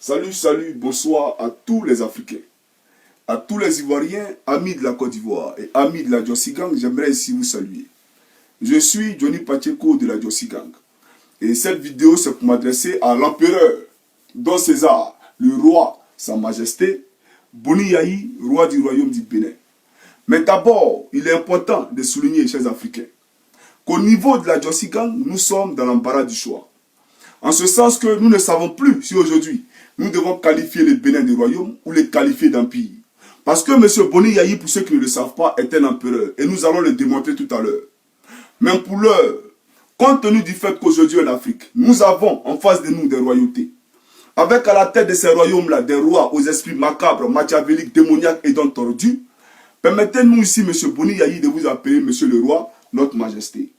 Salut, salut, bonsoir à tous les Africains, à tous les Ivoiriens, amis de la Côte d'Ivoire et amis de la Djossi Gang, j'aimerais ici vous saluer. Je suis Johnny Pacheco de la Djossi Gang. Et cette vidéo, c'est pour m'adresser à l'empereur, Don César, le roi, sa majesté, Boni Yayi, roi du royaume du Bénin. Mais d'abord, il est important de souligner, chers Africains, qu'au niveau de la Djossi Gang, nous sommes dans l'embarras du choix. En ce sens que nous ne savons plus si aujourd'hui, nous devons qualifier le Bénin de royaume ou les qualifier d'empire. Parce que M. Boni Yayi, pour ceux qui ne le savent pas, est un empereur. Et nous allons le démontrer tout à l'heure. Mais pour l'heure, compte tenu du fait qu'aujourd'hui en Afrique, nous avons en face de nous des royautés. Avec à la tête de ces royaumes-là des rois aux esprits macabres, machiavéliques, démoniaques et dents tordus, permettez-nous ici, M. Boni Yayi, de vous appeler M. le roi, notre majesté.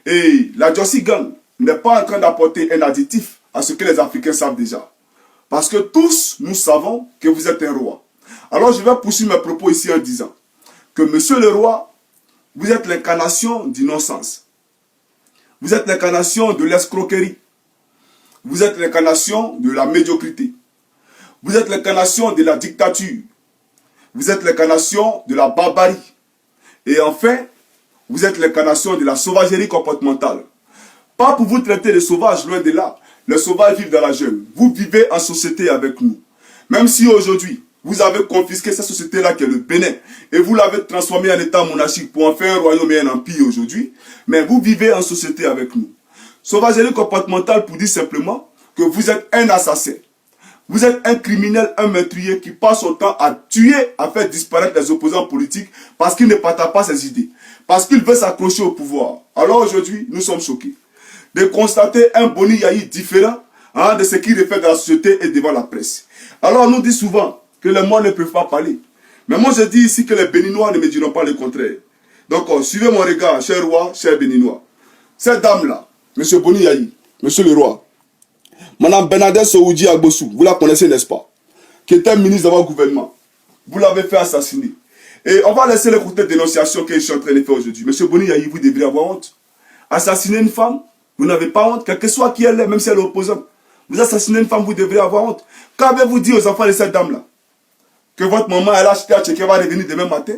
Et la Djossi Gang n'est pas en train d'apporter un additif à ce que les Africains savent déjà. Parce que tous, nous savons que vous êtes un roi. Alors je vais poursuivre mes propos ici en disant que monsieur le roi, vous êtes l'incarnation du non-sens. Vous êtes l'incarnation de l'escroquerie. Vous êtes l'incarnation de la médiocrité. Vous êtes l'incarnation de la dictature. Vous êtes l'incarnation de la barbarie. Et enfin, vous êtes l'incarnation de la sauvagerie comportementale. Pas pour vous traiter de sauvages, loin de là. Les sauvages vivent dans la jungle. Vous vivez en société avec nous. Même si aujourd'hui, vous avez confisqué cette société-là qui est le Bénin, et vous l'avez transformé en état monarchique pour en faire un royaume et un empire aujourd'hui, mais vous vivez en société avec nous. Sauvagerie comportementale pour dire simplement que vous êtes un assassin. Vous êtes un criminel, un meurtrier qui passe son temps à tuer, à faire disparaître les opposants politiques parce qu'il ne partage pas ses idées, parce qu'il veut s'accrocher au pouvoir. Alors aujourd'hui, nous sommes choqués de constater un Boni Yayi différent de ce qu'il refait dans la société et devant la presse. Alors on nous dit souvent que les morts ne peuvent pas parler. Mais moi je dis ici que les Béninois ne me diront pas le contraire. Donc suivez mon regard, cher roi, cher Béninois. Cette dame-là, M. Boni Yayi, monsieur le roi, Madame Bernadette Sowoudji Agbossou, vous la connaissez n'est-ce pas? Qui était ministre de votre gouvernement. Vous l'avez fait assassiner. Et on va laisser le côté de dénonciation que je suis en train de faire aujourd'hui. M. Boni Yayi, vous devriez avoir honte. Assassiner une femme, vous n'avez pas honte, quel que soit qui elle est, même si elle est opposante. Vous assassinez une femme, vous devrez avoir honte. Qu'avez-vous dit aux enfants de cette dame-là? Que votre maman, elle a acheté à Tchéké, va revenir demain matin.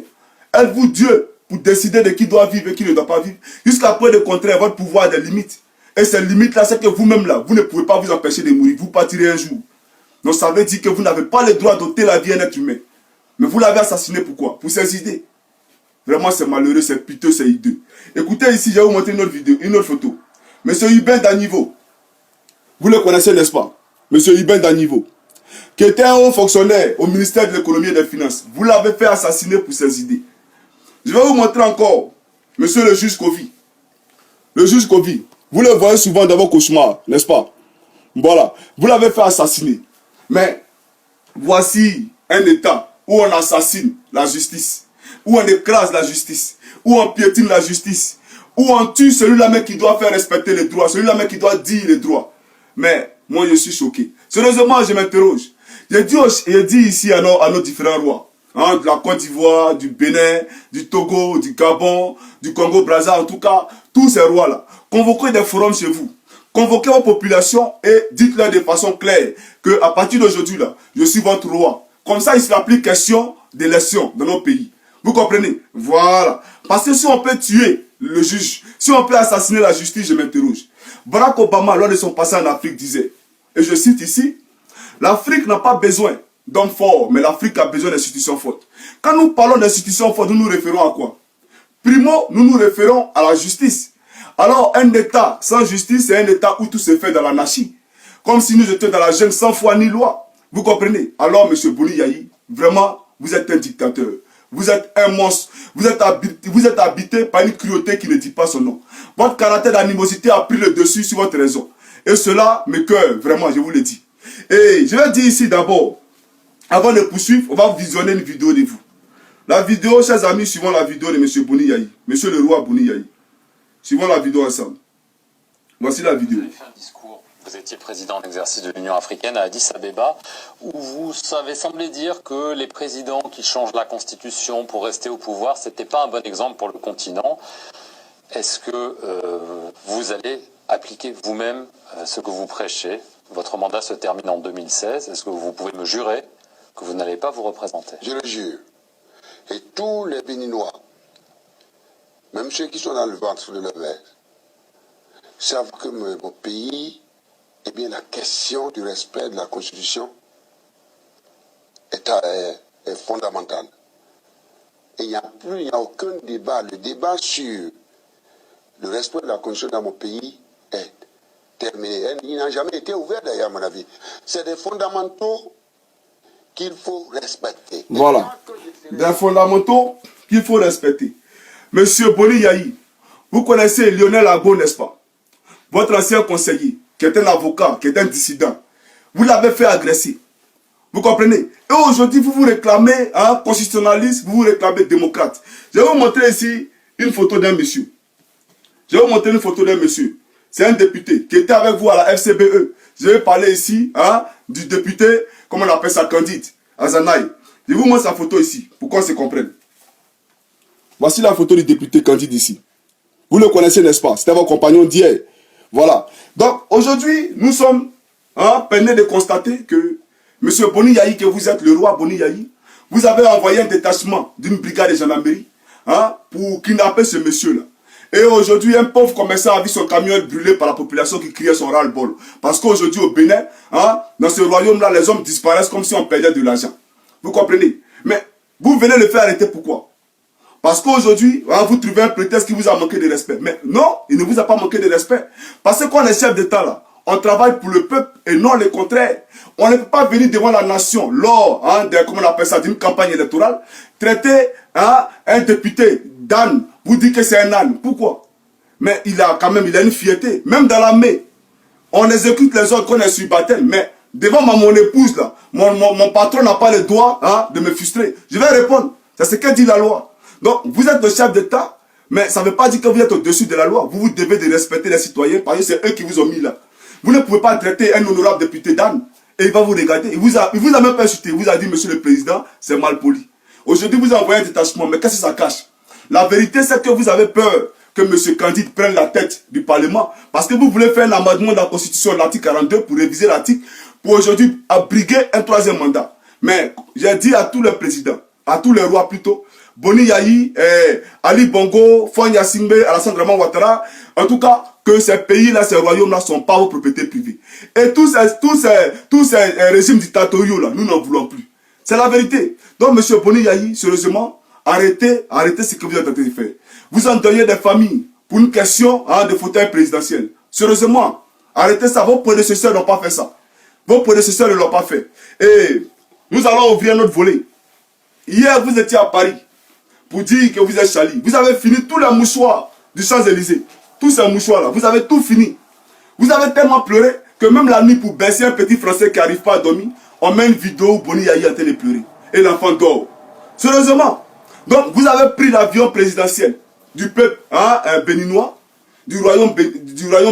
Elle vous Dieu pour décider de qui doit vivre et qui ne doit pas vivre. Jusqu'à preuve de contraire, votre pouvoir a des limites. Et ces limites-là, c'est que vous-même là, vous ne pouvez pas vous empêcher de mourir. Vous partirez un jour. Donc ça veut dire que vous n'avez pas le droit d'ôter la vie à un être humain. Mais vous l'avez assassiné pourquoi? Pour ses idées. Vraiment, c'est malheureux, c'est piteux, c'est hideux. Écoutez ici, je vais vous montrer une autre vidéo, une autre photo. Monsieur Hubert Danivo, vous le connaissez, n'est-ce pas? Monsieur Hubert Danivo, qui était un haut fonctionnaire au ministère de l'économie et des finances. Vous l'avez fait assassiner pour ses idées. Je vais vous montrer encore, monsieur le juge Kovi. Le juge Kovi, vous le voyez souvent dans vos cauchemars, n'est-ce pas? Voilà, vous l'avez fait assassiner. Mais voici un état où on assassine la justice, où on écrase la justice, où on piétine la justice, où on tue celui-là même qui doit faire respecter les droits, celui-là même qui doit dire les droits. Mais moi je suis choqué. Sérieusement, je m'interroge. Je dis ici à nos différents rois, de la Côte d'Ivoire, du Bénin, du Togo, du Gabon, du Congo-Brazza, en tout cas, tous ces rois-là, convoquez des forums chez vous. Convoquez vos populations et dites-leur de façon claire qu'à partir d'aujourd'hui, là, je suis votre roi. Comme ça, il ne sera plus question d'élection dans nos pays. Vous comprenez? Voilà. Parce que si on peut tuer le juge, si on peut assassiner la justice, je m'interroge. Barack Obama, lors de son passage en Afrique, disait, et je cite ici, l'Afrique n'a pas besoin d'hommes forts, mais l'Afrique a besoin d'institutions fortes. Quand nous parlons d'institutions fortes, nous nous référons à quoi? Primo, nous nous référons à la justice. Alors, un État sans justice, c'est un État où tout se fait dans l'anarchie. Comme si nous étions dans la jungle sans foi ni loi. Vous comprenez? Alors, M. Boni Yayi, vraiment, vous êtes un dictateur. Vous êtes un monstre. Vous êtes habité par une cruauté qui ne dit pas son nom. Votre caractère d'animosité a pris le dessus sur votre raison. Et cela me cœur, vraiment, je vous le dis. Et je vais dire ici d'abord, avant de poursuivre, on va visionner une vidéo de vous. La vidéo, chers amis, suivons la vidéo de M. Boni Yayi. M. le roi Boni Yayi. Suivons la vidéo ensemble. Voici la vidéo. Vous avez fait un discours. Vous étiez président en exercice de l'Union africaine à Addis Abeba, où vous avez semblé dire que les présidents qui changent la constitution pour rester au pouvoir, ce n'était pas un bon exemple pour le continent. Est-ce que vous allez appliquer vous-même ce que vous prêchez Votre mandat se termine en 2016. Est-ce que vous pouvez me jurer que vous n'allez pas vous représenter? Je le jure. Et tous les Béninois, même ceux qui sont dans le ventre de leur mère, savent que mon pays, eh bien, la question du respect de la Constitution est fondamentale. Et il n'y a aucun débat. Le débat sur le respect de la Constitution dans mon pays est terminé. Il n'a jamais été ouvert d'ailleurs, à mon avis. C'est des fondamentaux qu'il faut respecter. Voilà. Des fondamentaux qu'il faut respecter. Monsieur Boni Yayi, vous connaissez Lionel Agbo, n'est-ce pas? Votre ancien conseiller, qui est un avocat, qui est un dissident. Vous l'avez fait agresser. Vous comprenez? Et aujourd'hui, vous vous réclamez constitutionnaliste, vous vous réclamez démocrate. Je vais vous montrer ici une photo d'un monsieur. Je vais vous montrer une photo d'un monsieur. C'est un député qui était avec vous à la FCBE. Je vais parler ici du député, comment on appelle ça, Candide, Azanaï. Je vous montre sa photo ici, pour qu'on se comprenne. Voici la photo du député Candide ici. Vous le connaissez, n'est-ce pas? C'était votre compagnon d'hier. Voilà. Donc, aujourd'hui, nous sommes peinés de constater que M. Boni Yayi, que vous êtes le roi Boni Yayi, vous avez envoyé un détachement d'une brigade de gendarmerie pour kidnapper ce monsieur-là. Et aujourd'hui, un pauvre commerçant a vu son camion brûlé par la population qui criait son ras-le-bol. Parce qu'aujourd'hui, au Bénin, dans ce royaume-là, les hommes disparaissent comme si on perdait de l'argent. Vous comprenez? Mais vous venez le faire arrêter, pourquoi? Parce qu'aujourd'hui, vous trouvez un prétexte qui vous a manqué de respect. Mais non, il ne vous a pas manqué de respect. Parce qu'on est chef d'État là. On travaille pour le peuple et non le contraire. On ne peut pas venir devant la nation lors comment on appelle ça, d'une campagne électorale, traiter un député d'âne, vous dites que c'est un âne. Pourquoi? Mais il a une fierté. Même dans l'armée, on exécute les ordres qu'on est sur baptême. Mais devant mon épouse là, mon patron n'a pas le droit de me frustrer. Je vais répondre. C'est ce que dit la loi. Donc, vous êtes le chef d'État, mais ça ne veut pas dire que vous êtes au-dessus de la loi. Vous devez de respecter les citoyens parce que c'est eux qui vous ont mis là. Vous ne pouvez pas traiter un honorable député d'âne et il va vous regarder. Il vous a même pas insulté. Il vous a dit, monsieur le président, c'est mal poli. Aujourd'hui, vous envoyez un détachement, mais qu'est-ce que ça cache? La vérité, c'est que vous avez peur que monsieur Candide prenne la tête du Parlement parce que vous voulez faire un amendement de la Constitution, l'article 42, pour réviser l'article, pour aujourd'hui abriguer un troisième mandat. Mais j'ai dit à tous les présidents, à tous les rois plutôt, Boni Yayi, Ali Bongo, Fonya Simbe, Alassane Draman Ouattara, en tout cas, que ces pays-là, ces royaumes-là ne sont pas vos propriétés privées. Et tous ces régimes dictatoriaux, là, nous n'en voulons plus. C'est la vérité. Donc, monsieur Boni Yayi, sérieusement, arrêtez ce que vous êtes en train de faire. Vous endeuillez des familles pour une question de fauteuil présidentiel. Sérieusement, arrêtez ça. Vos prédécesseurs n'ont pas fait ça. Vos prédécesseurs ne l'ont pas fait. Et nous allons ouvrir notre volet. Hier, vous étiez à Paris pour dire que vous êtes Chali. Vous avez fini tous les mouchoirs du Champs-Élysées. Tous ces mouchoirs-là, vous avez tout fini. Vous avez tellement pleuré que même la nuit, pour baisser un petit Français qui n'arrive pas à dormir, on met une vidéo où Boni Yayi a été pleurer. Et l'enfant dort. Sérieusement. Donc, vous avez pris l'avion présidentiel du peuple béninois, du royaume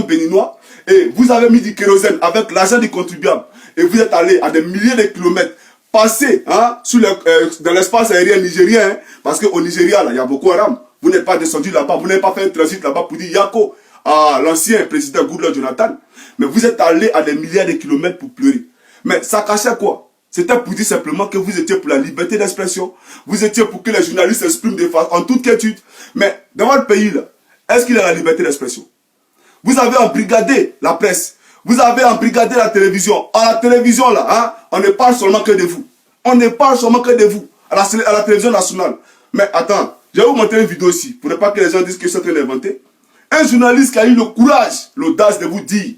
béninois, et vous avez mis du kérosène avec l'argent du contribuable. Et vous êtes allé à des milliers de kilomètres, passer dans l'espace aérien nigérien, parce qu'au Nigeria, il y a beaucoup d'armes. Vous n'êtes pas descendu là-bas, vous n'avez pas fait un transit là-bas pour dire Yako à l'ancien président Goodluck Jonathan. Mais vous êtes allé à des milliers de kilomètres pour pleurer. Mais ça cachait quoi? C'était pour dire simplement que vous étiez pour la liberté d'expression. Vous étiez pour que les journalistes s'expriment en toute quiétude. Mais dans votre pays, là, est-ce qu'il y a la liberté d'expression? Vous avez embrigadé la presse. Vous avez embrigadé la télévision. À la télévision, là, on ne parle seulement que de vous. On ne parle seulement que de vous. À la télévision nationale. Mais attends. Je vais vous montrer une vidéo ici, pour ne pas que les gens disent que c'est en train d'inventer. Un journaliste qui a eu le courage, l'audace de vous dire,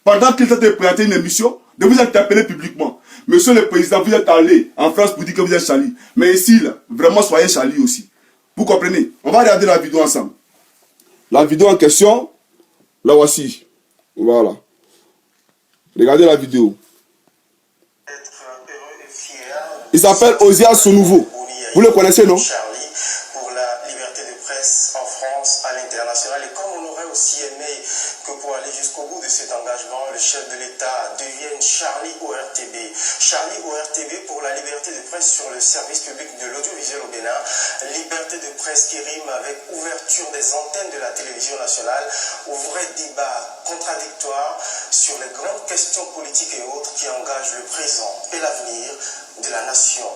pendant qu'il était présenté une émission, de vous interpeller publiquement. Monsieur le président, vous êtes allé en France pour dire que vous êtes Chali. Mais ici, là, vraiment, soyez Chali aussi. Vous comprenez? On va regarder la vidéo ensemble. La vidéo en question, la voici. Voilà. Regardez la vidéo. Il s'appelle Osia Sonouveau. Vous le connaissez, non? Et comme on aurait aussi aimé que pour aller jusqu'au bout de cet engagement, le chef de l'État devienne Charlie ORT ORTB. Charlie ORTB pour la liberté de presse sur le service public de l'audiovisuel au Bénin. Liberté de presse qui rime avec ouverture des antennes de la télévision nationale. Vrai débat contradictoire sur les grandes questions politiques et autres qui engagent le présent et l'avenir de la nation.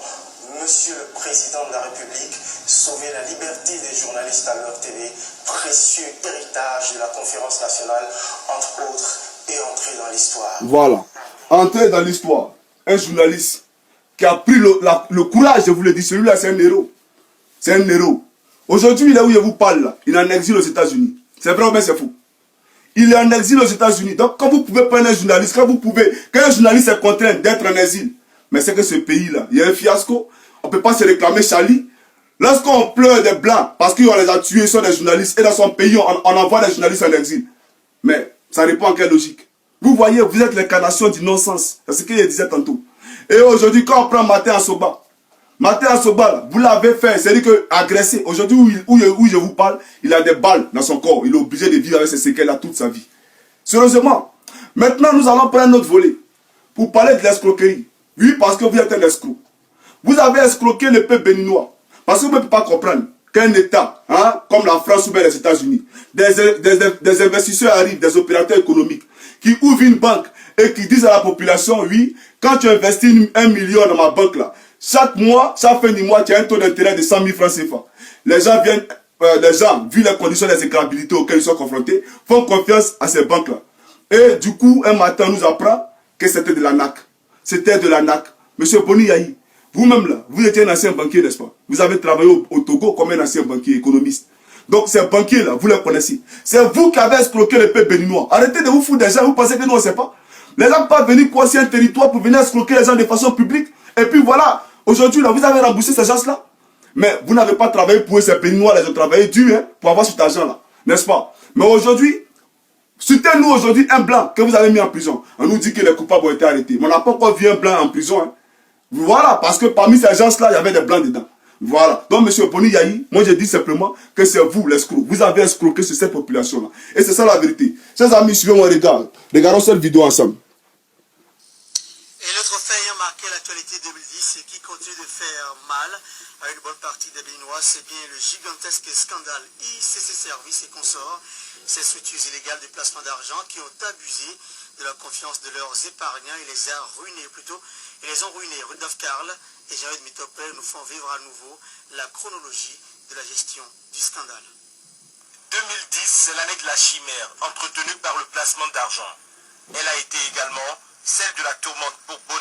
Monsieur le Président de la République, sauver la liberté des journalistes à l'ORTV, précieux héritage de la conférence nationale, entre autres, et entrer dans l'histoire. Voilà, entrer dans l'histoire. Un journaliste qui a pris le courage, je vous le dis, celui-là c'est un héros. C'est un héros. Aujourd'hui, là où je vous parle, là, il est en exil aux États-Unis. C'est vrai ou bien c'est faux? Il est en exil aux États-Unis. Donc quand vous pouvez prendre un journaliste, quand un journaliste est contraint d'être en exil, mais c'est que ce pays-là, il y a un fiasco. On ne peut pas se réclamer Charlie. Lorsqu'on pleure des blancs parce qu'on les a tués, ils sont des journalistes, et dans son pays, on envoie des journalistes en exil. Mais ça répond à quelle logique? Vous voyez, vous êtes l'incarnation du non-sens. C'est ce qu'il disait tantôt. Et aujourd'hui, quand on prend Martin Assoba, vous l'avez fait, c'est-à-dire que agressé. Aujourd'hui, où je vous parle, il a des balles dans son corps. Il est obligé de vivre avec ces séquelles-là toute sa vie. Sérieusement. Maintenant, nous allons prendre notre volet pour parler de l'escroquerie. Oui, parce que vous êtes un escroc. Vous avez escroqué le peuple béninois. Parce que vous ne pouvez pas comprendre qu'un État, comme la France ou bien les États-Unis, des investisseurs arrivent, des opérateurs économiques, qui ouvrent une banque et qui disent à la population, oui, quand tu investis 1 million dans ma banque là, chaque mois, chaque fin du mois, tu as un taux d'intérêt de 100 000 francs CFA. Les gens, vu les conditions d'exécrabilité auxquelles ils sont confrontés, font confiance à ces banques là. Et du coup, un matin, on nous apprend que c'était de l'arnaque. C'était de l'arnaque. Monsieur Boni Yahi, vous-même là, vous étiez un ancien banquier, n'est-ce pas? Vous avez travaillé au Togo comme un ancien banquier économiste. Donc ces banquiers là, vous les connaissez. C'est vous qui avez escroqué le peuple béninois. Arrêtez de vous foutre des gens, vous pensez que nous on ne sait pas? Les gens ne peuvent pas venir croiser un territoire pour venir escroquer les gens de façon publique. Et puis voilà, aujourd'hui là, vous avez remboursé ces gens-là. Mais vous n'avez pas travaillé pour eux, ces béninois, ils ont travaillé dur pour avoir cet argent-là. N'est-ce pas? Mais aujourd'hui, c'était nous aujourd'hui un blanc que vous avez mis en prison. On nous dit que les coupables ont été arrêtés. Mais on n'a pas encore vu un blanc en prison. Voilà, parce que parmi ces gens-là, il y avait des blancs dedans. Voilà. Donc, M. Boni Yahi, moi je dis simplement que c'est vous l'escroc. Vous avez escroqué sur cette population-là. Et c'est ça la vérité. Chers amis, suivez mon regard. Regardons cette vidéo ensemble. Et l'autre fait ayant marqué l'actualité 2010 et qui continue de faire mal à une bonne partie des Béninois, c'est bien le gigantesque scandale ICC Services et consorts, ces structures illégales de placement d'argent qui ont abusé de la confiance de leurs épargnants et les a ruinés, plutôt, ils les ont ruinés. Rudolf Karl et Jared Mitopel nous font vivre à nouveau la chronologie de la gestion du scandale. 2010, c'est l'année de la chimère, entretenue par le placement d'argent. Elle a été également celle de la tourmente pour Boni